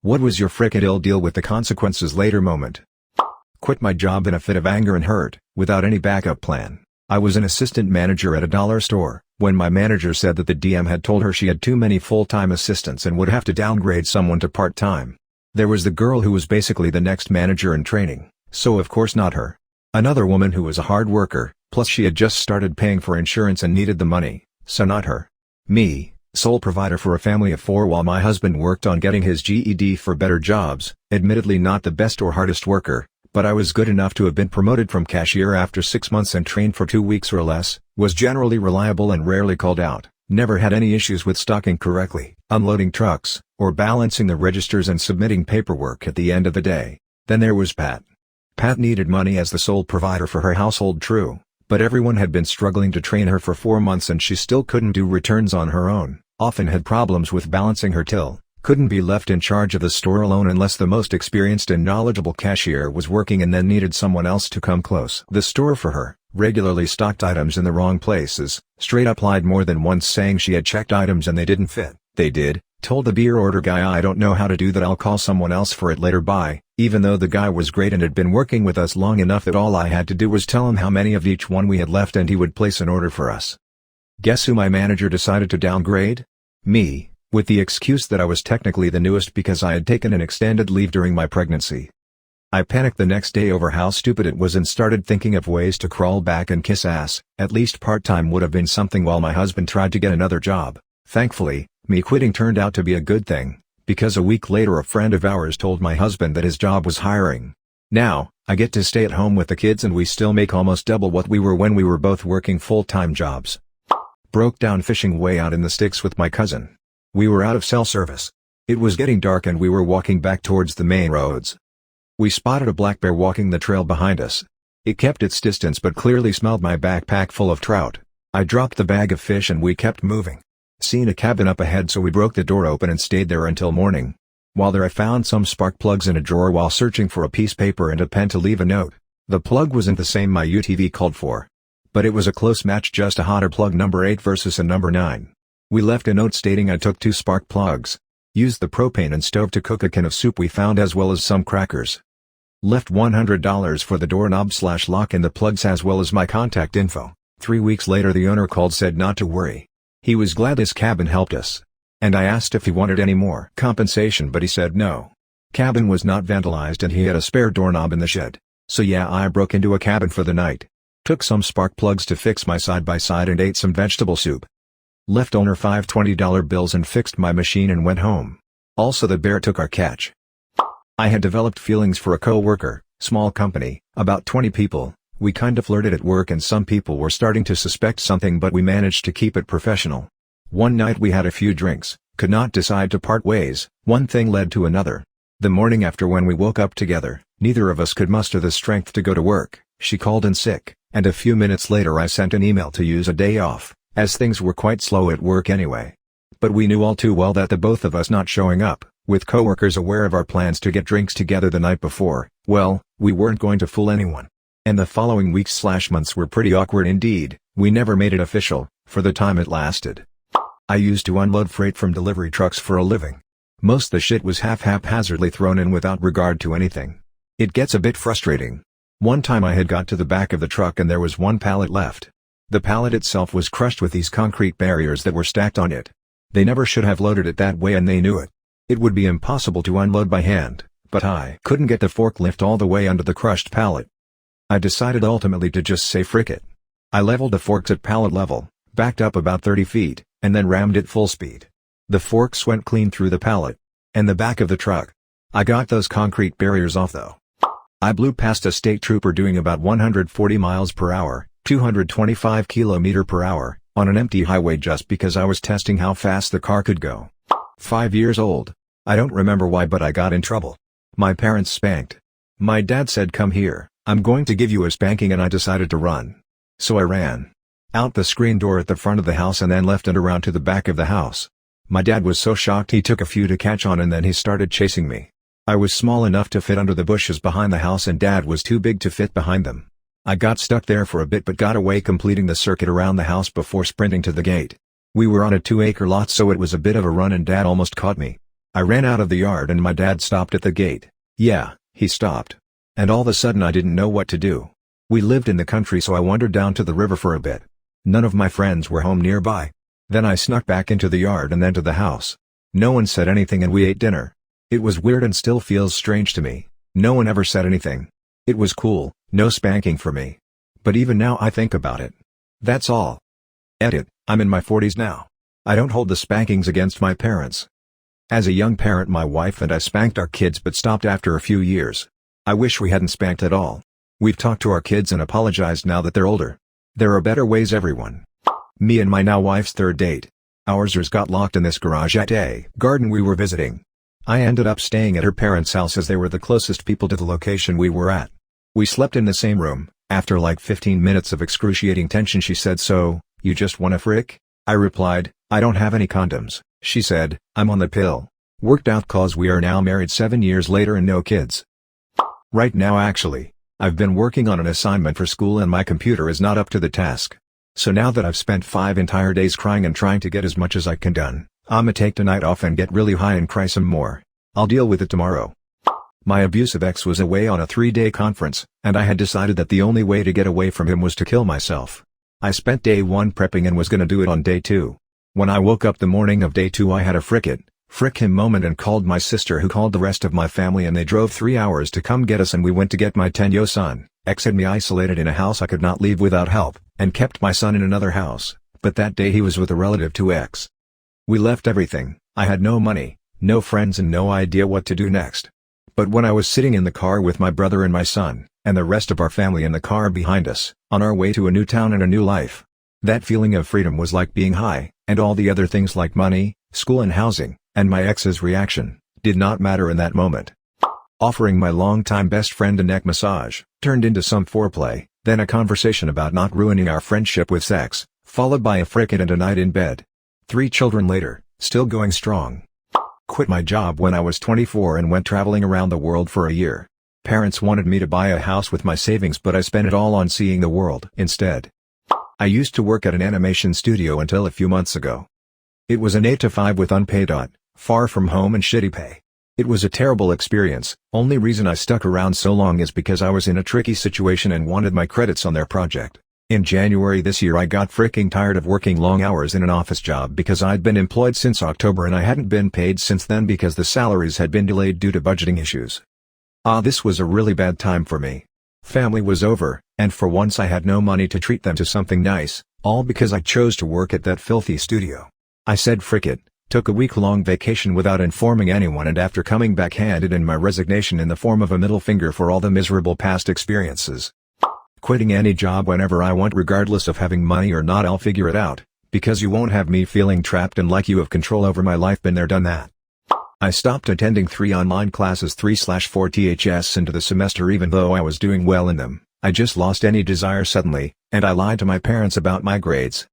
What was your frickin' ill deal with the consequences later moment? Quit my job in a fit of anger and hurt, without any backup plan. I was an assistant manager at a dollar store, when my manager said that the DM had told her she had too many full-time assistants and would have to downgrade someone to part-time. There was the girl who was basically the next manager in training, so of course not her. Another woman who was a hard worker, plus she had just started paying for insurance and needed the money, so not her. Me, sole provider for a family of 4 while my husband worked on getting his GED for better jobs, admittedly not the best or hardest worker, but I was good enough to have been promoted from cashier after 6 months and trained for 2 weeks or less, was generally reliable and rarely called out, never had any issues with stocking correctly, unloading trucks, or balancing the registers and submitting paperwork at the end of the day. Then there was Pat. Pat needed money as the sole provider for her household, true, but everyone had been struggling to train her for 4 months and she still couldn't do returns on her own, often had problems with balancing her till, couldn't be left in charge of the store alone unless the most experienced and knowledgeable cashier was working and then needed someone else to come close the store for her, regularly stocked items in the wrong places, straight up lied more than once saying she had checked items and they didn't fit. They did, told the beer order guy I don't know how to do that, I'll call someone else for it later, bye, even though the guy was great and had been working with us long enough that all I had to do was tell him how many of each one we had left and he would place an order for us. Guess who my manager decided to downgrade? Me, with the excuse that I was technically the newest because I had taken an extended leave during my pregnancy. I panicked the next day over how stupid it was and started thinking of ways to crawl back and kiss ass. At least part-time would have been something while my husband tried to get another job. Thankfully, me quitting turned out to be a good thing, because a week later a friend of ours told my husband that his job was hiring. Now, I get to stay at home with the kids and we still make almost double what we were when we were both working full-time jobs. Broke down fishing way out in the sticks with my cousin. We were out of cell service. It was getting dark and we were walking back towards the main roads. We spotted a black bear walking the trail behind us. It kept its distance but clearly smelled my backpack full of trout. I dropped the bag of fish and we kept moving. Seen a cabin up ahead so we broke the door open and stayed there until morning. While there I found some spark plugs in a drawer while searching for a piece of paper and a pen to leave a note. The plug wasn't the same my UTV called for. But it was a close match, just a hotter plug number 8 versus a number 9. We left a note stating I took 2 spark plugs. Used the propane and stove to cook a can of soup we found as well as some crackers. Left $100 for the doorknob/lock and the plugs as well as my contact info. 3 weeks later the owner called, said not to worry. He was glad his cabin helped us. And I asked if he wanted any more compensation but he said no. Cabin was not vandalized and he had a spare doorknob in the shed. So yeah, I broke into a cabin for the night. Took some spark plugs to fix my side-by-side and ate some vegetable soup. Left owner $5 $20 bills and fixed my machine and went home. Also the bear took our catch. I had developed feelings for a co-worker, small company, about 20 people. We kinda flirted at work and some people were starting to suspect something but we managed to keep it professional. One night we had a few drinks, could not decide to part ways, one thing led to another. The morning after when we woke up together, neither of us could muster the strength to go to work. She called in sick, and a few minutes later I sent an email to use a day off, as things were quite slow at work anyway. But we knew all too well that the both of us not showing up, with coworkers aware of our plans to get drinks together the night before, well, we weren't going to fool anyone. And the following weeks/months were pretty awkward indeed. We never made it official, for the time it lasted. I used to unload freight from delivery trucks for a living. Most the shit was haphazardly thrown in without regard to anything. It gets a bit frustrating. One time I had got to the back of the truck and there was one pallet left. The pallet itself was crushed with these concrete barriers that were stacked on it. They never should have loaded it that way and they knew it. It would be impossible to unload by hand, but I couldn't get the forklift all the way under the crushed pallet. I decided ultimately to just say frick it. I leveled the forks at pallet level, backed up about 30 feet, and then rammed it full speed. The forks went clean through the pallet and the back of the truck. I got those concrete barriers off though. I blew past a state trooper doing about 140 miles per hour, 225 km/h, on an empty highway just because I was testing how fast the car could go. 5 years old. I don't remember why but I got in trouble. My parents spanked. My dad said come here, I'm going to give you a spanking, and I decided to run. So I ran. Out the screen door at the front of the house and then left and around to the back of the house. My dad was so shocked he took a few to catch on and then he started chasing me. I was small enough to fit under the bushes behind the house and Dad was too big to fit behind them. I got stuck there for a bit but got away, completing the circuit around the house before sprinting to the gate. We were on a 2-acre lot so it was a bit of a run and Dad almost caught me. I ran out of the yard and my dad stopped at the gate. Yeah, he stopped. And all of a sudden I didn't know what to do. We lived in the country, so I wandered down to the river for a bit. None of my friends were home nearby. Then I snuck back into the yard and then to the house. No one said anything and we ate dinner. It was weird and still feels strange to me. No one ever said anything. It was cool, no spanking for me. But even now I think about it. That's all. Edit, I'm in my 40s now. I don't hold the spankings against my parents. As a young parent, my wife and I spanked our kids but stopped after a few years. I wish we hadn't spanked at all. We've talked to our kids and apologized now that they're older. There are better ways, everyone. Me and my now wife's third date. Ours got locked in this garage at a garden we were visiting. I ended up staying at her parents' house as they were the closest people to the location we were at. We slept in the same room. After like 15 minutes of excruciating tension she said, "So, you just wanna frick?" I replied, "I don't have any condoms." She said, "I'm on the pill." Worked out cause we are now married 7 years later and no kids. Right now actually. I've been working on an assignment for school and my computer is not up to the task. So now that I've spent 5 entire days crying and trying to get as much as I can done, I'ma take tonight off and get really high and cry some more. I'll deal with it tomorrow. My abusive ex was away on a 3-day conference, and I had decided that the only way to get away from him was to kill myself. I spent day 1 prepping and was gonna do it on day 2. When I woke up the morning of day 2 I had a frick him moment and called my sister, who called the rest of my family, and they drove 3 hours to come get us, and we went to get my 10-year son. Ex had me isolated in a house I could not leave without help, and kept my son in another house, but that day he was with a relative to ex. We left everything. I had no money, no friends and no idea what to do next. But when I was sitting in the car with my brother and my son, and the rest of our family in the car behind us, on our way to a new town and a new life, that feeling of freedom was like being high, and all the other things like money, school and housing, and my ex's reaction, did not matter in that moment. Offering my longtime best friend a neck massage, turned into some foreplay, then a conversation about not ruining our friendship with sex, followed by a frickin' and a night in bed. 3 children later, still going strong. Quit my job when I was 24 and went traveling around the world for a year. Parents wanted me to buy a house with my savings, but I spent it all on seeing the world instead. I used to work at an animation studio until a few months ago. It was an 8 to 5 with unpaid, far from home and shitty pay. It was a terrible experience. Only reason I stuck around so long is because I was in a tricky situation and wanted my credits on their project. In January this year I got freaking tired of working long hours in an office job because I'd been employed since October and I hadn't been paid since then because the salaries had been delayed due to budgeting issues. This was a really bad time for me. Family was over, and for once I had no money to treat them to something nice, all because I chose to work at that filthy studio. I said frick it, took a week-long vacation without informing anyone, and after coming back handed in my resignation in the form of a middle finger for all the miserable past experiences. Quitting any job whenever I want regardless of having money or not. I'll figure it out, because you won't have me feeling trapped and like you have control over my life. Been there, done that. I stopped attending 3 online classes 3/4 THS into the semester even though I was doing well in them. I just lost any desire suddenly, and I lied to my parents about my grades.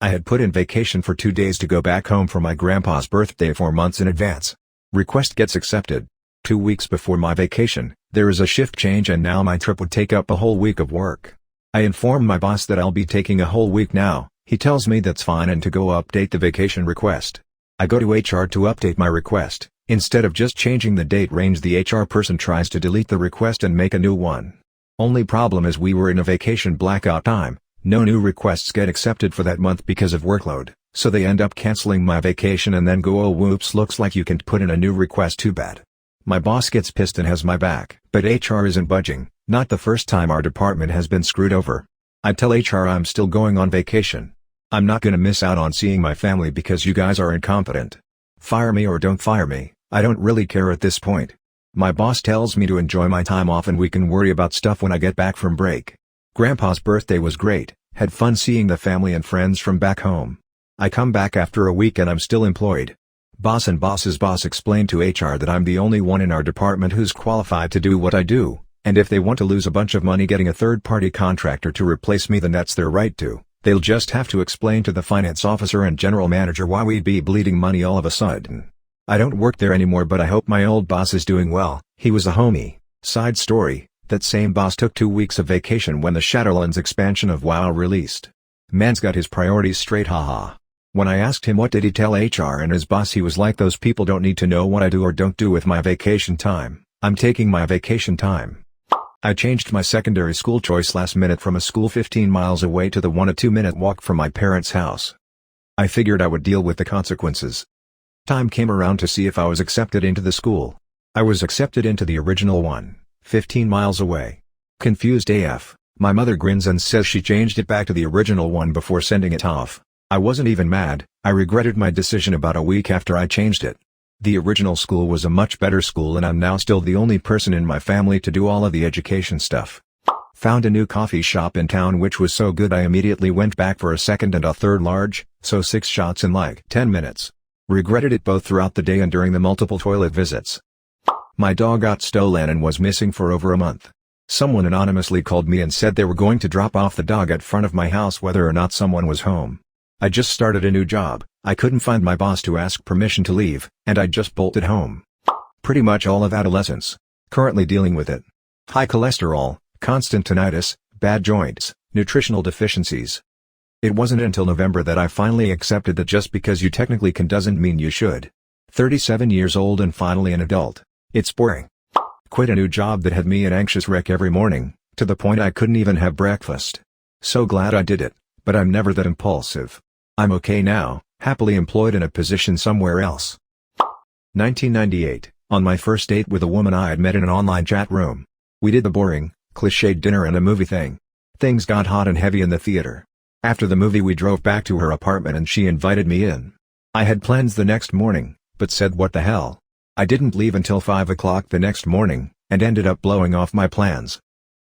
I had put in vacation for 2 days to go back home for my grandpa's birthday 4 months in advance. Request gets accepted. 2 weeks before my vacation, there is a shift change and now my trip would take up a whole week of work. I inform my boss that I'll be taking a whole week now. He tells me that's fine and to go update the vacation request. I go to HR to update my request. Instead of just changing the date range, the HR person tries to delete the request and make a new one. Only problem is we were in a vacation blackout time. No new requests get accepted for that month because of workload, so they end up canceling my vacation and then go, "Oh whoops, looks like you can't put in a new request, too bad." My boss gets pissed and has my back, but HR isn't budging. Not the first time our department has been screwed over. I tell HR I'm still going on vacation. I'm not gonna miss out on seeing my family because you guys are incompetent. Fire me or don't fire me, I don't really care at this point. My boss tells me to enjoy my time off and we can worry about stuff when I get back from break. Grandpa's birthday was great, had fun seeing the family and friends from back home. I come back after a week and I'm still employed. Boss and boss's boss explained to HR that I'm the only one in our department who's qualified to do what I do, and if they want to lose a bunch of money getting a third-party contractor to replace me, then that's their right to. They'll just have to explain to the finance officer and general manager why we'd be bleeding money all of a sudden. I don't work there anymore, but I hope my old boss is doing well. He was a homie. Side story, that same boss took 2 weeks of vacation when the Shadowlands expansion of WoW released. Man's got his priorities straight, haha. When I asked him what did he tell HR and his boss, he was like, those people don't need to know what I do or don't do with my vacation time. I'm taking my vacation time. I changed my secondary school choice last minute from a school 15 miles away to the 1 to 2 minute walk from my parents' house. I figured I would deal with the consequences. Time came around to see if I was accepted into the school. I was accepted into the original one, 15 miles away. Confused AF, my mother grins and says she changed it back to the original one before sending it off. I wasn't even mad, I regretted my decision about a week after I changed it. The original school was a much better school and I'm now still the only person in my family to do all of the education stuff. Found a new coffee shop in town which was so good I immediately went back for a second and a third large, so 6 shots in like 10 minutes. Regretted it both throughout the day and during the multiple toilet visits. My dog got stolen and was missing for over a month. Someone anonymously called me and said they were going to drop off the dog at front of my house whether or not someone was home. I just started a new job, I couldn't find my boss to ask permission to leave, and I just bolted home. Pretty much all of adolescence. Currently dealing with it. High cholesterol, constant tinnitus, bad joints, nutritional deficiencies. It wasn't until November that I finally accepted that just because you technically can doesn't mean you should. 37 years old and finally an adult. It's boring. Quit a new job that had me an anxious wreck every morning, to the point I couldn't even have breakfast. So glad I did it, but I'm never that impulsive. I'm okay now, happily employed in a position somewhere else. 1998, on my first date with a woman I had met in an online chat room. We did the boring, cliched dinner and a movie thing. Things got hot and heavy in the theater. After the movie we drove back to her apartment and she invited me in. I had plans the next morning, but said what the hell. I didn't leave until 5 o'clock the next morning, and ended up blowing off my plans.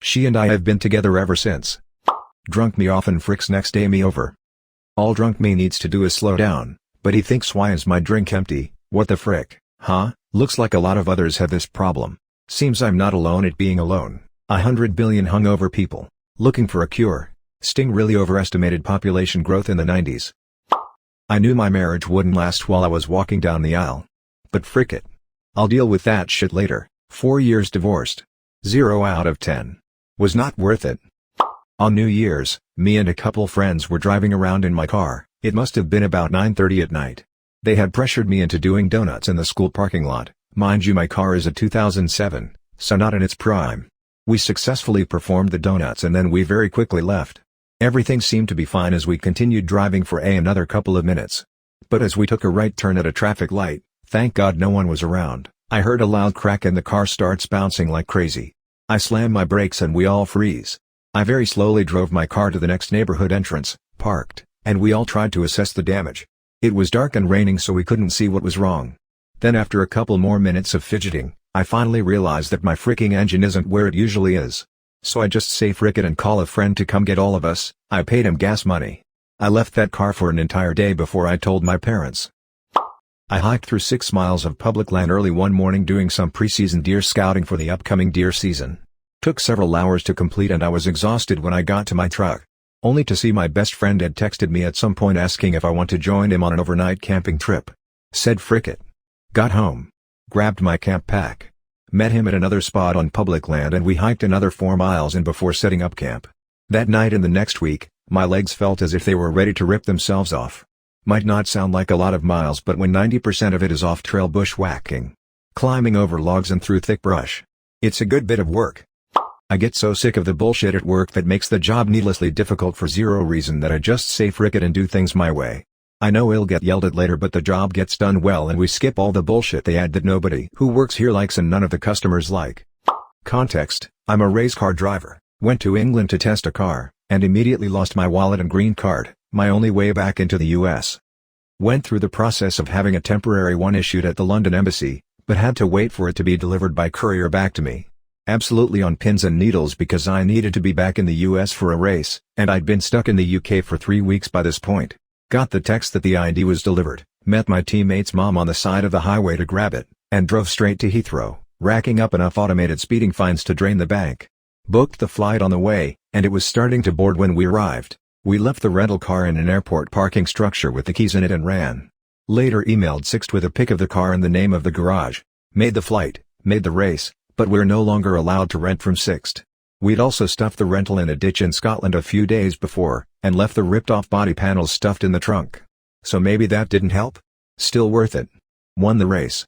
She and I have been together ever since. Drunk me often fricks next day me over. All drunk me needs to do is slow down, but he thinks why is my drink empty, what the frick, huh? Looks like a lot of others have this problem. Seems I'm not alone at being alone. 100 billion hungover people, looking for a cure. Sting really overestimated population growth in the 90s. I knew my marriage wouldn't last while I was walking down the aisle. But frick it. I'll deal with that shit later. 4 years divorced. 0 out of 10. Was not worth it. On New Year's, me and a couple friends were driving around in my car. It must have been about 9:30 at night. They had pressured me into doing donuts in the school parking lot. Mind you, my car is a 2007, so not in its prime. We successfully performed the donuts and then we very quickly left. Everything seemed to be fine as we continued driving for another couple of minutes. But as we took a right turn at a traffic light, thank God no one was around, I heard a loud crack and the car starts bouncing like crazy. I slam my brakes and we all freeze. I very slowly drove my car to the next neighborhood entrance, parked, and we all tried to assess the damage. It was dark and raining so we couldn't see what was wrong. Then after a couple more minutes of fidgeting, I finally realized that my freaking engine isn't where it usually is. So I just say frick it and call a friend to come get all of us. I paid him gas money. I left that car for an entire day before I told my parents. I hiked through 6 miles of public land early one morning doing some pre-season deer scouting for the upcoming deer season. Took several hours to complete and I was exhausted when I got to my truck. Only to see my best friend had texted me at some point asking if I want to join him on an overnight camping trip. Said frick it. Got home. Grabbed my camp pack. Met him at another spot on public land and we hiked another 4 miles in before setting up camp. That night and the next week, my legs felt as if they were ready to rip themselves off. Might not sound like a lot of miles but when 90% of it is off-trail bushwhacking. Climbing over logs and through thick brush. It's a good bit of work. I get so sick of the bullshit at work that makes the job needlessly difficult for zero reason that I just say frick it and do things my way. I know I'll get yelled at later but the job gets done well and we skip all the bullshit they add that nobody who works here likes and none of the customers like. Context: I'm a race car driver, went to England to test a car, and immediately lost my wallet and green card, my only way back into the US. Went through the process of having a temporary one issued at the London embassy, but had to wait for it to be delivered by courier back to me. Absolutely on pins and needles because I needed to be back in the US for a race, and I'd been stuck in the UK for 3 weeks by this point. Got the text that the ID was delivered, met my teammate's mom on the side of the highway to grab it, and drove straight to Heathrow, racking up enough automated speeding fines to drain the bank. Booked the flight on the way, and it was starting to board when we arrived. We left the rental car in an airport parking structure with the keys in it and ran. Later emailed Sixt with a pic of the car and the name of the garage. Made the flight, made the race, but we're no longer allowed to rent from Sixt. We'd also stuffed the rental in a ditch in Scotland a few days before, and left the ripped-off body panels stuffed in the trunk. So maybe that didn't help? Still worth it. Won the race.